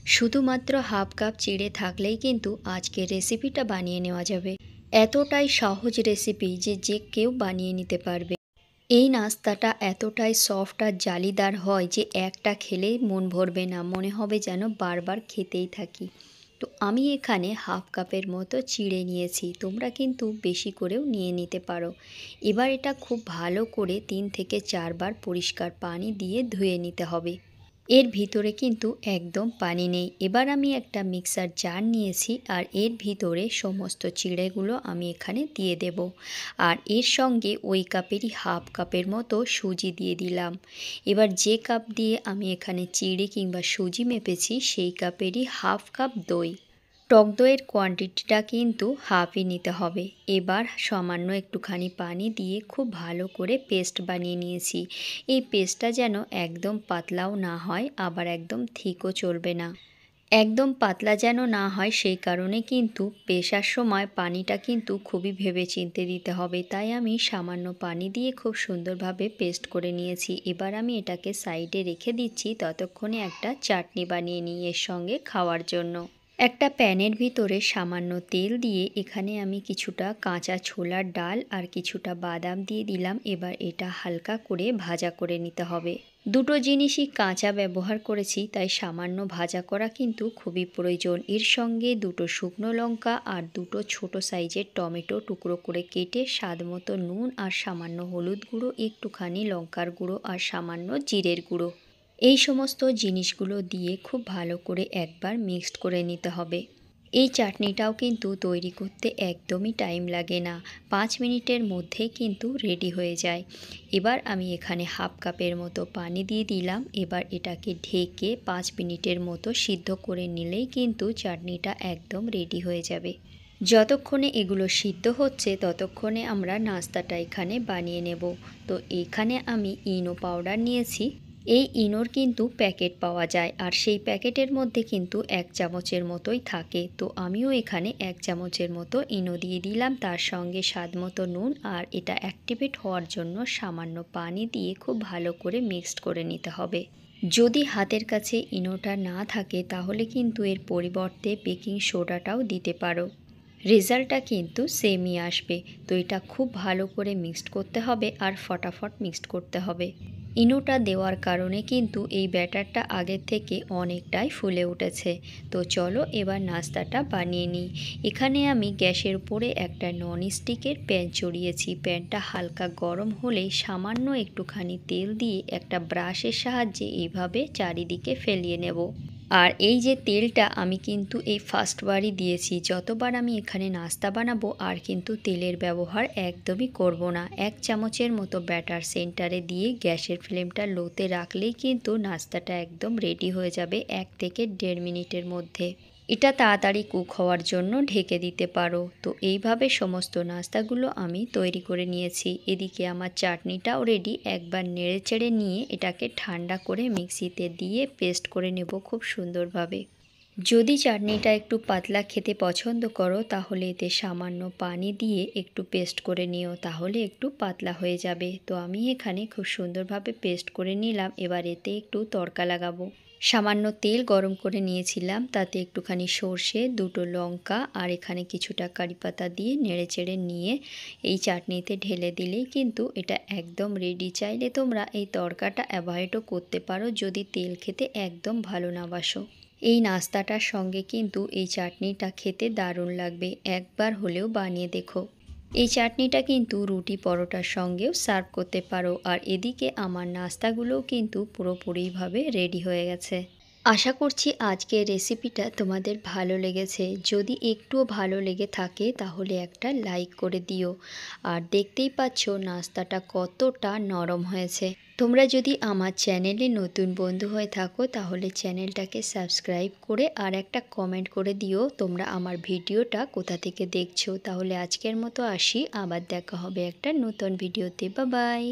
শুধুমাত্র half cup চিড়ে থাকলেই কিন্তু আজকের রেসিপিটা বানিয়ে নেওয়া যাবে। এতটাই সহজ রেসিপি যে যে কেউ বানিয়ে নিতে পারবে। এই নাস্তাটা এতটাই সফট আর জালিদার হয় যে একটা খেলেই মন ভরবে না, মনে হবে যেন বারবার খেতেই থাকি। তো আমি এখানে হাফ কাপের মতো চিড়ে নিয়েছি, তোমরা কিন্তু বেশি করেও নিয়ে নিতে পারো। এবার এটা খুব ভালো করে 3 থেকে 4 বার পরিষ্কার পানি দিয়ে ধুয়ে নিতে হবে। এর ভিতরে কিন্তু একদম পানি নেই। এবার আমি একটা মিক্সার জার নিয়েছি আর এর ভিতরে সমস্ত চিড়েগুলো আমি এখানে দিয়ে দেব। আর এর সঙ্গে ওই কাপেরই হাফ কাপের মতো সুজি দিয়ে দিলাম। এবার যে কাপ দিয়ে আমি এখানে চিড়ে কিংবা সুজি মেপেছি সেই কাপেরই হাফ কাপ দই। টক দইয়ের কোয়ান্টিটিটা কিন্তু হাফই নিতে হবে। এবার সামান্য একটুখানি পানি দিয়ে খুব ভালো করে পেস্ট বানিয়ে নিয়েছি। এই পেস্টটা যেন একদম পাতলাও না হয়, আবার একদম থিকও চলবে না। একদম পাতলা যেন না হয় সেই কারণে কিন্তু পেশার সময় পানিটা কিন্তু খুবই ভেবেচিন্তে দিতে হবে। তাই আমি সামান্য পানি দিয়ে খুব সুন্দরভাবে পেস্ট করে নিয়েছি। এবার আমি এটাকে সাইডে রেখে দিচ্ছি, ততক্ষণে একটা চাটনি বানিয়ে নিই এর সঙ্গে খাওয়ার জন্য। একটা প্যানের ভিতরে সামান্য তেল দিয়ে এখানে আমি কিছুটা কাঁচা ছোলার ডাল আর কিছুটা বাদাম দিয়ে দিলাম। এবার এটা হালকা করে ভাজা করে নিতে হবে। দুটো জিনিসই কাঁচা ব্যবহার করেছি, তাই সামান্য ভাজা করা কিন্তু খুবই প্রয়োজন। এর সঙ্গে দুটো শুকনো লঙ্কা আর দুটো ছোট সাইজের টমেটো টুকরো করে কেটে স্বাদ মতো নুন আর সামান্য হলুদ গুঁড়ো, একটুখানি লঙ্কার গুঁড়ো আর সামান্য জিরের গুঁড়ো, এই সমস্ত জিনিসগুলো দিয়ে খুব ভালো করে একবার মিক্সড করে নিতে হবে। এই চাটনিটাও কিন্তু তৈরি করতে একদমই টাইম লাগে না, 5 মিনিটের মধ্যেই কিন্তু রেডি হয়ে যায়। এবার আমি এখানে হাফ কাপের মতো পানি দিয়ে দিলাম। এবার এটাকে ঢেকে 5 মিনিটের মতো সিদ্ধ করে নিলেই কিন্তু চাটনিটা একদম রেডি হয়ে যাবে। যতক্ষণে এগুলো সিদ্ধ হচ্ছে ততক্ষণে আমরা নাস্তাটা এখানে বানিয়ে নেব। তো এখানে আমি ইনো পাউডার নিয়েছি। এই ইনোর কিন্তু প্যাকেট পাওয়া যায় আর সেই প্যাকেটের মধ্যে কিন্তু 1 চামচের মতোই থাকে। তো আমিও এখানে 1 চামচের মতো ইনো দিয়ে দিলাম, তার সঙ্গে স্বাদ মতো নুন, আর এটা অ্যাক্টিভেট হওয়ার জন্য সামান্য পানি দিয়ে খুব ভালো করে মিক্সড করে নিতে হবে। যদি হাতের কাছে ইনোটা না থাকে তাহলে কিন্তু এর পরিবর্তে বেকিং সোডাটাও দিতে পারো, রেজাল্টটা কিন্তু সেমই আসবে। তো এটা খুব ভালো করে মিক্সড করতে হবে আর ফটাফট মিক্সড করতে হবে। ইনোটা দেওয়ার কারণে কিন্তু এই ব্যাটারটা আগের থেকে অনেকটাই ফুলে উঠেছে। তো চলো এবার নাস্তাটা বানিয়ে নিই। এখানে আমি গ্যাসের উপরে একটা ননস্টিকের প্যান চড়িয়েছি। প্যানটা হালকা গরম হলেই সামান্য একটুখানি তেল দিয়ে একটা ব্রাশের সাহায্যে এইভাবে চারিদিকে ফেলিয়ে নেব। আর এই যে তেলটা আমি কিন্তু এই ফার্স্টবারই দিয়েছি, যতবার আমি এখানে নাস্তা বানাবো আর কিন্তু তেলের ব্যবহার একদমই করব না। 1 চামচের মতো ব্যাটার সেন্টারে দিয়ে গ্যাসের ফ্লেমটা লোতে রাখলেই কিন্তু নাস্তাটা একদম রেডি হয়ে যাবে 1 থেকে 1.5 মিনিটের মধ্যে। এটা তাড়াতাড়ি কুক হওয়ার জন্য ঢেকে দিতে পারো। তো এইভাবে সমস্ত নাস্তাগুলো আমি তৈরি করে নিয়েছি। এদিকে আমার চাটনিটাও রেডি। একবার নেড়েচেড়ে নিয়ে এটাকে ঠান্ডা করে মিক্সিতে দিয়ে পেস্ট করে নেব খুব সুন্দরভাবে। যদি চাটনিটা একটু পাতলা খেতে পছন্দ করো তাহলে এতে সামান্য পানি দিয়ে একটু পেস্ট করে নিও, তাহলে একটু পাতলা হয়ে যাবে। তো আমি এখানে খুব সুন্দরভাবে পেস্ট করে নিলাম। এবার এতে একটু তড়কা লাগাবো। সামান্য তেল গরম করে নিয়েছিলাম, তাতে একটুখানি সর্ষে, দুটো লঙ্কা আর এখানে কিছুটা কারিপাতা দিয়ে নেড়েচেড়ে নিয়ে এই চাটনিতে ঢেলে দিলেই কিন্তু এটা একদম রেডি। চাইলে তোমরা এই তড়কাটা অ্যাভয়েডও করতে পারো যদি তেল খেতে একদম ভালো না বাসো। এই নাস্তাটার সঙ্গে কিন্তু এই চাটনিটা খেতে দারুণ লাগবে, একবার হলেও বানিয়ে দেখো। এই চাটনিটা কিন্তু রুটি পরোটার সঙ্গেও সার্ভ করতে পারো। আর এদিকে আমার নাস্তাগুলোও কিন্তু পুরোপুরিভাবে রেডি হয়ে গেছে। আশা করছি আজকের রেসিপিটা তোমাদের ভালো লেগেছে। যদি একটুও ভালো লেগে থাকে তাহলে একটা লাইক করে দিও। আর দেখতেই পাচ্ছ নাস্তাটা কতটা নরম হয়েছে। তোমরা যদি আমার চ্যানেলে নতুন বন্ধু হয়ে থাকো তাহলে চ্যানেলটাকে সাবস্ক্রাইব করে আর একটা কমেন্ট করে দিও তোমরা আমার ভিডিওটা কোথা থেকে দেখছো। তাহলে আজকের মতো আসি, আবার দেখা হবে একটা নতুন ভিডিওতে। Bye bye.